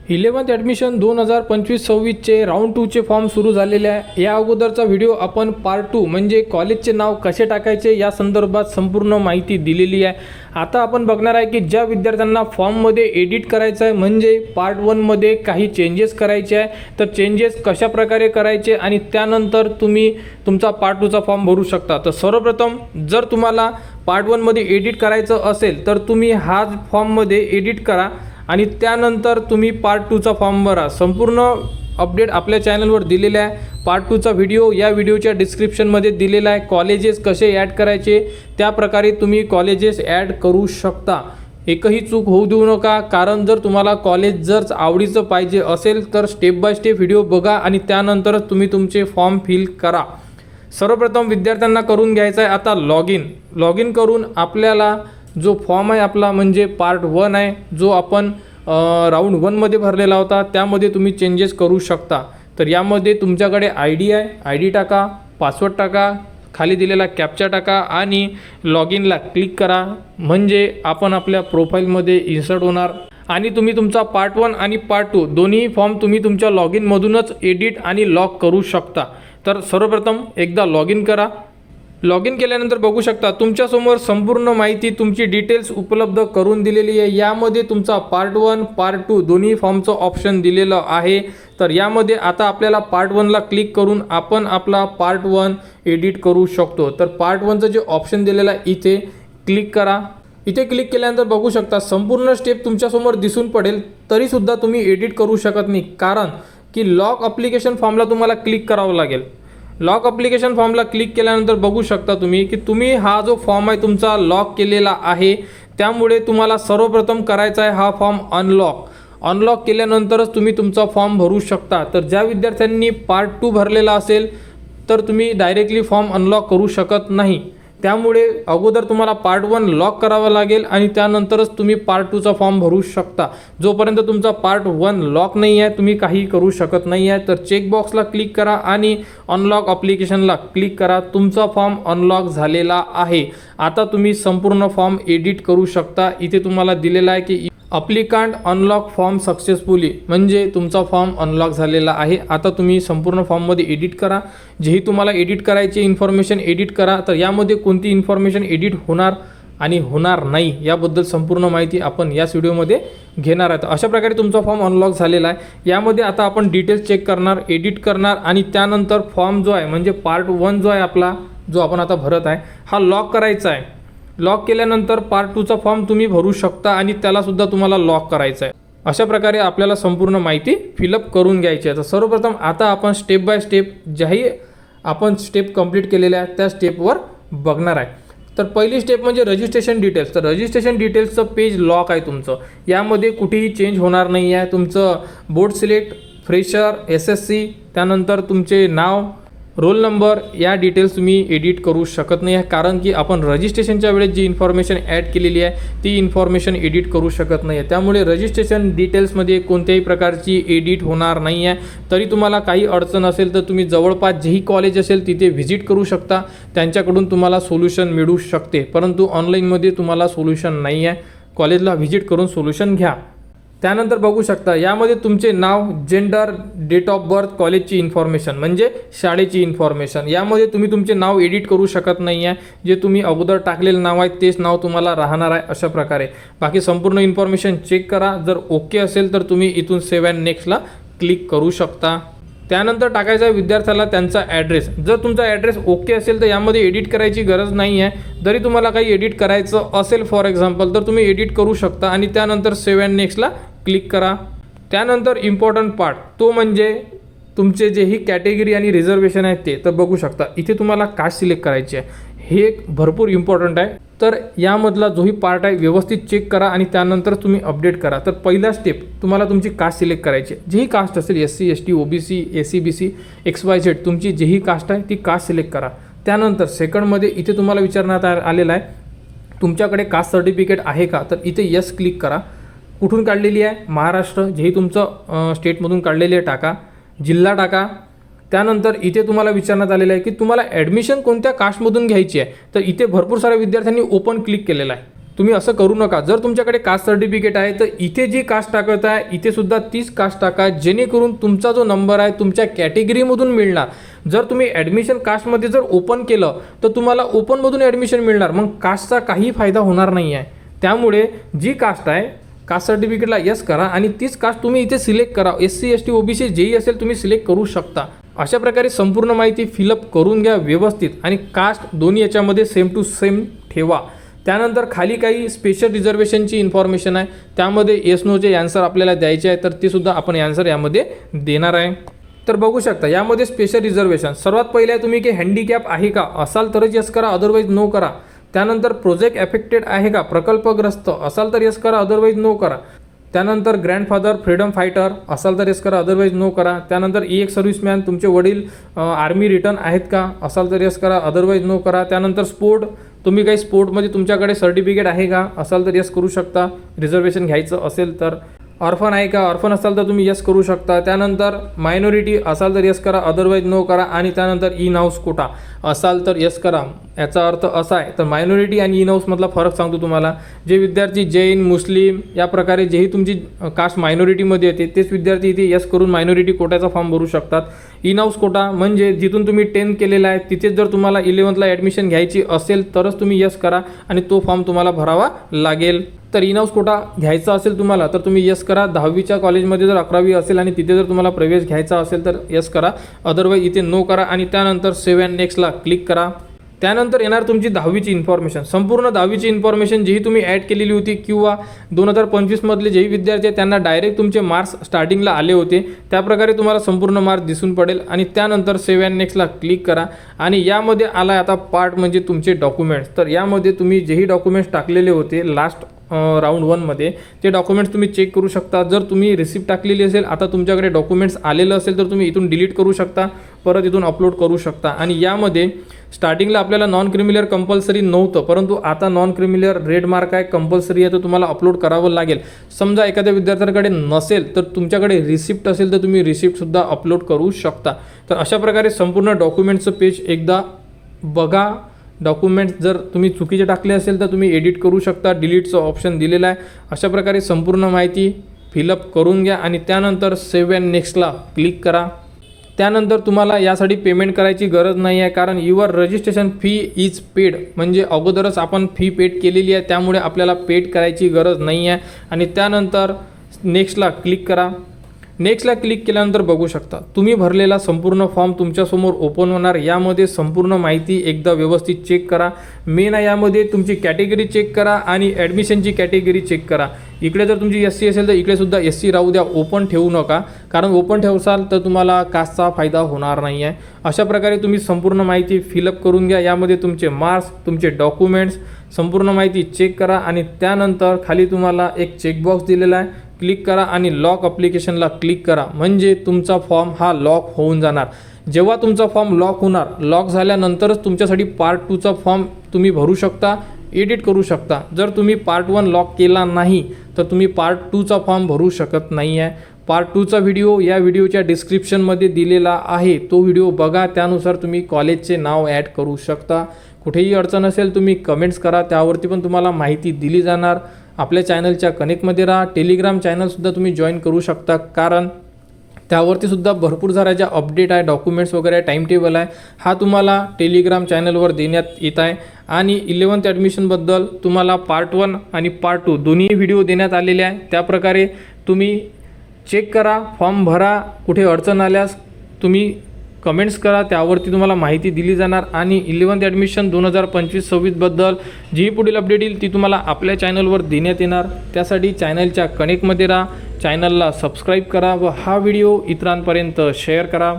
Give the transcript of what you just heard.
11th admission 2025-26चे round 2चे form सुरू झालेले आहे। या अगोदरचा व्हिडिओ आपण पार्ट 2 म्हणजे कॉलेजचे नाव कसे टाकायचे या संदर्भात संपूर्ण माहिती दिलेली आहे। आता आपण बघणार आहे की ज्या विद्यार्थ्यांना फॉर्ममध्ये एडिट करायचं आहे म्हणजे पार्ट 1 मध्ये काही चेंजेस करायचे आहे, तर चेंजेस कशा प्रकारे करायचे आणि त्यानंतर तुम्ही तुमचा पार्ट 2चा फॉर्म भरू शकता। तर सर्वप्रथम जर तुम्हाला पार्ट 1 मध्ये एडिट करायचं असेल तर तुम्ही हा फॉर्ममध्ये एडिट करा आणि त्यानंतर तुम्ही पार्ट 2चा फॉर्म भरा। संपूर्ण अपडेट आपल्या चॅनलवर दिलेला आहे। पार्ट 2चा व्हिडिओ या व्हिडिओच्या डिस्क्रिप्शनमध्ये दिलेला आहे। कॉलेजेस कसे ॲड करायचे त्या प्रकारे तुम्ही कॉलेजेस ॲड करू शकता। एकही चूक होऊ देऊ नका, कारण जर तुम्हाला कॉलेज जर आवडीचं पाहिजे असेल तर स्टेप बाय स्टेप व्हिडिओ बघा आणि त्यानंतरच तुम्ही तुमचे फॉर्म फिल करा। सर्वप्रथम विद्यार्थ्यांना करून घ्यायचं आहे आता लॉग इन करून आपल्याला जो फॉर्म आहे आपला म्हणजे पार्ट 1 आहे, जो आपण राऊंड 1 मध्ये भरलेला होता, त्यामध्ये तुम्ही चेंजेस करू शकता। तर यामध्ये तुमच्याकडे ID आहे, ID टाका, पासवर्ड टाका, खाली दिलेला कॅप्चा टाका आणि लॉग इनला क्लिक करा, म्हणजे आपण आपल्या प्रोफाईलमध्ये इन्सर्ट होणार आणि तुम्ही तुमचा पार्ट 1 आणि पार्ट 2 दोन्ही फॉर्म तुम्ही तुमच्या लॉग इनमधूनच एडिट आणि लॉक करू शकता। तर सर्वप्रथम एकदा लॉग इन करा। लॉग इन केल्यानंतर बघू शकता तुमच्यासमोर संपूर्ण माहिती तुमची डिटेल्स उपलब्ध करून दिलेली आहे। यामध्ये तुमचा पार्ट 1 पार्ट 2 दोन्ही फॉर्मचं ऑप्शन दिलेलं आहे। तर यामध्ये आता आपल्याला पार्ट 1ला क्लिक करून आपण आपला पार्ट 1 एडिट करू शकतो। तर पार्ट 1चं जे ऑप्शन दिलेलं आहे इथे क्लिक करा। इथे क्लिक केल्यानंतर बघू शकता संपूर्ण स्टेप तुमच्यासमोर दिसून पडेल, तरीसुद्धा तुम्ही एडिट करू शकत नाही, कारण की लॉक ॲप्लिकेशन फॉर्मला तुम्हाला क्लिक करावं लागेल। लॉक ॲप्लिकेशन फॉर्मला क्लिक केल्यानंतर बघू शकता तुम्ही की तुम्ही हा जो फॉर्म आहे तुमचा लॉक केलेला आहे, त्यामुळे तुम्हाला सर्वप्रथम करायचा आहे हा फॉर्म अनलॉक केल्यानंतरच तुम्ही तुमचा फॉर्म भरू शकता। तर ज्या विद्यार्थ्यांनी पार्ट 2 भरलेला असेल तर तुम्ही डायरेक्टली फॉर्म अनलॉक करू शकत नाही, त्यामुळे अगोदर तुम्हाला पार्ट 1 लॉक करावा लागेल आणि त्यानंतरच तुम्ही पार्ट 2चा फॉर्म भरू शकता। जोपर्यंत तुमचा पार्ट 1 लॉक नाही आहे तुम्ही काही करू शकत नाही आहे। तर चेकबॉक्सला क्लिक करा आणि अनलॉक ॲप्लिकेशनला क्लिक करा। तुमचा फॉर्म अनलॉक झालेला आहे। आता तुम्ही संपूर्ण फॉर्म एडिट करू शकता। इथे तुम्हाला दिलेला आहे की ॲप्लिकंट अनलॉक फॉर्म सक्सेसफुली, म्हणजे तुमचा फॉर्म अनलॉक झालेला आहे। आता तुम्ही संपूर्ण फॉर्ममध्ये एडिट करा, जेही तुम्हाला एडिट करायची इन्फॉर्मेशन एडिट करा। तर यामध्ये कोणती इन्फॉर्मेशन एडिट होणार आणि होणार नाही याबद्दल संपूर्ण माहिती आपण याच व्हिडिओमध्ये घेणार आहे। अशा प्रकारे तुमचा फॉर्म अनलॉक झालेला आहे। यामध्ये आता आपण डिटेल्स चेक करणार, एडिट करणार आणि त्यानंतर फॉर्म जो आहे म्हणजे पार्ट 1 जो आहे आपला, जो आपण आता भरत आहे, हा लॉक करायचा आहे। लॉक केल्यानंतर पार्ट 2चा फॉर्म तुम्ही भरू शकता आणि त्यालासुद्धा तुम्हाला लॉक करायचं आहे। अशा प्रकारे आपल्याला संपूर्ण माहिती फिलअप करून घ्यायची आहे। तर सर्वप्रथम आता आपण स्टेप बाय स्टेप ज्याही आपण स्टेप कंप्लीट केलेल्या आहेत त्या स्टेपवर बघणार आहे। तर पहिली स्टेप म्हणजे रजिस्ट्रेशन डिटेल्स। तर रजिस्ट्रेशन डिटेल्सचं पेज लॉक आहे तुमचं, यामध्ये कुठेही चेंज होणार नाही आहे। तुमचं बोर्ड सिलेक्ट, फ्रेशर, SSC, त्यानंतर तुमचे नाव, रोल नंबर या डिटेल्स तुम्ही एडिट करू शकत नाही आहे, कारण की आपण रजिस्ट्रेशनच्या वेळेस जी इन्फॉर्मेशन ॲड केलेली आहे ती इन्फॉर्मेशन एडिट करू शकत नाही आहे। त्यामुळे रजिस्ट्रेशन डिटेल्समध्ये कोणत्याही प्रकारची एडिट होणार नाही आहे। तरी तुम्हाला काही अडचण असेल तर तुम्ही जवळपास जेही कॉलेज असेल तिथे व्हिजिट करू शकता, त्यांच्याकडून तुम्हाला सोल्युशन मिळू शकते, परंतु ऑनलाईनमध्ये तुम्हाला सोल्युशन नाही आहे। कॉलेजला व्हिजिट करून सोल्युशन घ्या। त्यानंतर बघू शकता यामध्ये तुमचे नाव, जेंडर, डेट ऑफ बर्थ, कॉलेजची इन्फॉर्मेशन म्हणजे शाळेची इन्फॉर्मेशन, यामध्ये तुम्ही तुमचे नाव एडिट करू शकत नाही आहे। जे तुम्ही अगोदर टाकलेलं नाव आहे तेच नाव तुम्हाला राहणार आहे अशा प्रकारे। बाकी संपूर्ण इन्फॉर्मेशन चेक करा, जर ओके असेल तर तुम्ही इथून सेव्ह अँड नेक्स्टला क्लिक करू शकता। त्यानंतर टाकायचा आहे विद्यार्थ्याला त्यांचा ॲड्रेस। जर तुमचा ॲड्रेस ओके असेल तर यामध्ये एडिट करायची गरज नाही आहे। जरी तुम्हाला काही एडिट करायचं असेल फॉर एक्झाम्पल तर तुम्ही एडिट करू शकता आणि त्यानंतर सेव्ह अँड नेक्स्टला क्लिक करा। त्यानंतर इम्पॉर्टंट पार्ट तो म्हणजे तुमचे जेही कॅटेगरी आणि रिझर्वेशन आहे ते। तर बघू शकता इथे तुम्हाला कास्ट सिलेक्ट करायची आहे, हे एक भरपूर इम्पॉर्टंट आहे। तर यामधला जोही पार्ट आहे व्यवस्थित चेक करा आणि त्यानंतर तुम्ही अपडेट करा। तर पहिला स्टेप तुम्हाला तुमची कास्ट सिलेक्ट करायची आहे, जेही कास्ट असेल SC ST OBC AC BC XYZ, तुमची जेही कास्ट आहे ती कास्ट सिलेक्ट करा। त्यानंतर सेकंडमध्ये इथे तुम्हाला विचारण्यात आलेलं आहे तुमच्याकडे कास्ट सर्टिफिकेट आहे का, तर इथे यस क्लिक करा। कुठून काढलेली आहे, महाराष्ट्र, जेही तुमचं स्टेटमधून काढलेली आहे टाका, जिल्हा टाका। त्यानंतर इथे तुम्हाला विचारण्यात आलेलं आहे की तुम्हाला ॲडमिशन कोणत्या कास्टमधून घ्यायची आहे, तर इथे भरपूर साऱ्या विद्यार्थ्यांनी ओपन क्लिक केलेलं आहे। तुम्ही असं करू नका। जर तुमच्याकडे कास्ट सर्टिफिकेट आहे तर इथे जी कास्ट टाकत आहे इथे सुद्धा तीच कास्ट टाका, जेणेकरून तुमचा जो नंबर आहे तुमच्या कॅटेगरीमधून मिळणार। जर तुम्ही ॲडमिशन कास्टमध्ये जर ओपन केलं तर तुम्हाला ओपनमधून ॲडमिशन मिळणार, मग कास्टचा काही फायदा होणार नाही आहे। त्यामुळे जी कास्ट आहे कास्ट सर्टिफिकेटला यस करा आणि तीच कास्ट तुम्ही इथे सिलेक्ट करा। SC ST OBC जेही असेल तुम्ही सिलेक्ट करू शकता। अशा प्रकारे संपूर्ण माहिती फिलअप करून घ्या व्यवस्थित आणि कास्ट दोन्ही याच्यामध्ये सेम टू सेम ठेवा। त्यानंतर खाली काही स्पेशल रिझर्वेशनची इन्फॉर्मेशन आहे, त्यामध्ये येस नोचे आन्सर आपल्याला द्यायचे आहे, तर ते सुद्धा आपण आन्सर यामध्ये देणार आहे। तर बघू शकता यामध्ये स्पेशल रिझर्वेशन सर्वात पहिले आहे तुम्ही की हँडिकॅप आहे का असाल तरच यस करा, अदरवाईज नो करा। त्यानंतर प्रोजेक्ट अफेक्टेड आहे का, प्रकल्पग्रस्त असाल तर यस करा, अदरवाईज नो करा। त्यानंतर ग्रँडफादर फ्रीडम फायटर असाल तर यस करा, अदरवाईज नो करा। त्यानंतर एक सर्व्हिसमॅन तुमचे वडील आर्मी रिटर्न आहेत का असाल तर यस करा, अदरवाईज नो करा। त्यानंतर स्पोर्ट तुम्ही काही स्पोर्टमध्ये तुमच्याकडे सर्टिफिकेट आहे का असाल तर यस करू शकता, रिझर्वेशन घ्यायचं असेल तर। ऑर्फन आहे का, ऑर्फन असाल तर तुम्ही यस करू शकता। त्यानंतर मायनॉरिटी असाल तर यस करा, अदरवाईज नो करा। आणि त्यानंतर इन हाऊस कोटा असाल तर यस करा। याचा अर्थ असा आहे, तर मायनॉरिटी आणि इन हाऊसमधला फरक सांगतो तुम्हाला। जे विद्यार्थी जैन मुस्लिम या प्रकारे जेही तुमची कास्ट मायनॉरिटीमध्ये येते तेच विद्यार्थी इथे यस करून मायनॉरिटी कोट्याचा फॉर्म भरू शकतात। इन हाऊस कोटा म्हणजे जिथून तुम्ही 10th केलेला आहे तिथेच जर तुम्हाला 11thला ॲडमिशन घ्यायची असेल तरच तुम्ही यस करा आणि तो फॉर्म तुम्हाला भरावा लागेल। तर इन हाऊस कोटा घ्यायचा असेल तुम्हाला तर तुम्ही यस करा। 10वीच्या कॉलेजमध्ये जर 11वी असेल आणि तिथे जर तुम्हाला प्रवेश घ्यायचा असेल तर यस करा, अदरवाईज इथे नो करा। आणि त्यानंतर सेव्ह अँड नेक्स्टला क्लिक करा। त्यानंतर येणार तुमची 10वीची इन्फॉर्मेशन, संपूर्ण 10वीची इन्फॉर्मेशन जेही तुम्ही ॲड केलेली होती किंवा 2025 मधले जेही विद्यार्थी आहेत त्यांना डायरेक्ट तुमचे मार्क्स स्टार्टिंगला आले होते त्याप्रकारे तुम्हाला संपूर्ण मार्क्स दिसून पडेल। आणि त्यानंतर सेव्ह अँड नेक्स्टला क्लिक करा। आणि यामध्ये आला आता पार्ट म्हणजे तुमचे डॉक्युमेंट्स। तर यामध्ये तुम्ही जेही डॉक्युमेंट्स टाकलेले होते लास्ट राऊंड 1मध्ये ते डॉक्युमेंट्स तुम्ही चेक करू शकता। जर तुम्ही रिसिप्ट टाकलेली असेल आता तुमच्याकडे डॉक्युमेंट्स आलेलं असेल तर तुम्ही इथून डिलीट करू शकता, परत इथून अपलोड करू शकता। आणि यामध्ये स्टार्टिंगला आपल्याला नॉन क्रिमिलियर कंपल्सरी नव्हतं, परंतु आता नॉन क्रिमिलियर रेड मार्क आहे, कंपल्सरी आहे, तर तुम्हाला अपलोड करावं लागेल। समजा एखाद्या विद्यार्थ्याकडे नसेल तर तुमच्याकडे रिसिप्ट असेल तर तुम्ही रिसिप्टसुद्धा अपलोड करू शकता। तर अशा प्रकारे संपूर्ण डॉक्युमेंटचं पेज एकदा बघा। डॉक्युमेंट्स जर तुम्ही चुकीचे टाकले असेल तर तुम्ही एडिट करू शकता, डिलीटचं ऑप्शन दिलेलं आहे। अशा प्रकारे संपूर्ण माहिती फिलअप करून घ्या आणि त्यानंतर सेव्ह अँड नेक्स्टला क्लिक करा। त्यानंतर तुम्हाला यासाठी पेमेंट करायची गरज नाही आहे, कारण your registration fee is paid, म्हणजे अगोदरच आपण फी पेड केलेली आहे त्यामुळे आपल्याला पेड करायची गरज नाही आहे। आणि त्यानंतर नेक्स्टला क्लिक करा। नेक्स्टला क्लिक केल्यानंतर बघू शकता तुम्ही भरलेला संपूर्ण फॉर्म तुमच्यासमोर ओपन होणार। यामध्ये संपूर्ण माहिती एकदा व्यवस्थित चेक करा। मेन आहे यामध्ये तुमची कॅटेगरी चेक करा आणि ॲडमिशनची कॅटेगरी चेक करा। इकडे जर तुमची SC असेल तर इकडे सुद्धा SC राहू द्या, ओपन ठेवू नका, कारण ओपन ठेवसाल तर तुम्हाला कास्टचा फायदा होणार नाही आहे। अशा प्रकारे तुम्ही संपूर्ण माहिती फिलअप करून घ्या। यामध्ये तुमचे मार्क्स, तुमचे डॉक्युमेंट्स, संपूर्ण माहिती चेक करा आणि त्यानंतर खाली तुम्हाला एक चेकबॉक्स दिलेला आहे, क्लिक करा आणि लॉक ॲप्लिकेशनला क्लिक करा, म्हणजे तुमचा फॉर्म हा लॉक होऊन जाणार। जेव्हा तुमचा फॉर्म लॉक होणार, लॉक झाल्यानंतरच तुमच्यासाठी पार्ट 2चा फॉर्म तुम्ही भरू शकता, एडिट करू शकता। जर तुम्ही पार्ट 1 लॉक केला नाही तर तुम्ही पार्ट 2चा फॉर्म भरू शकत नाही आहे। पार्ट 2चा व्हिडिओ या व्हिडिओच्या डिस्क्रिप्शनमध्ये दिलेला आहे, तो व्हिडिओ बघा, त्यानुसार तुम्ही कॉलेजचे नाव ॲड करू शकता। कुठेही अडचण असेल तुम्ही कमेंट्स करा, त्यावरती पण तुम्हाला माहिती दिली जाणार। आपल्या चॅनलच्या कनेक्टमध्ये राहा। टेलिग्राम चॅनलसुद्धा तुम्ही जॉईन करू शकता, कारण त्यावरती सुद्धा भरपूर साऱ्या ज्या अपडेट आहे, डॉक्युमेंट्स वगैरे टाईम टेबल आहे, हा तुम्हाला टेलिग्राम चॅनलवर देण्यात येत आहे। आणि 11th ॲडमिशनबद्दल तुम्हाला पार्ट 1 आणि पार्ट 2 दोन्ही व्हिडिओ देण्यात आलेले आहे। त्याप्रकारे तुम्ही चेक करा, फॉर्म भरा, कुठे अडचण आल्यास तुम्ही कमेंट्स करा, त्यावरती तुम्हाला माहिती दिली जाणार। आणि 11th ॲडमिशन 2025-26 बद्दल जी पुढील अपडेट येईल ती तुम्हाला आपल्या चॅनलवर देण्यात येणार। त्यासाठी चॅनलच्या कनेक्टमध्ये राहा, चॅनलला सबस्क्राईब करा व हा व्हिडिओ इतरांपर्यंत शेअर करा।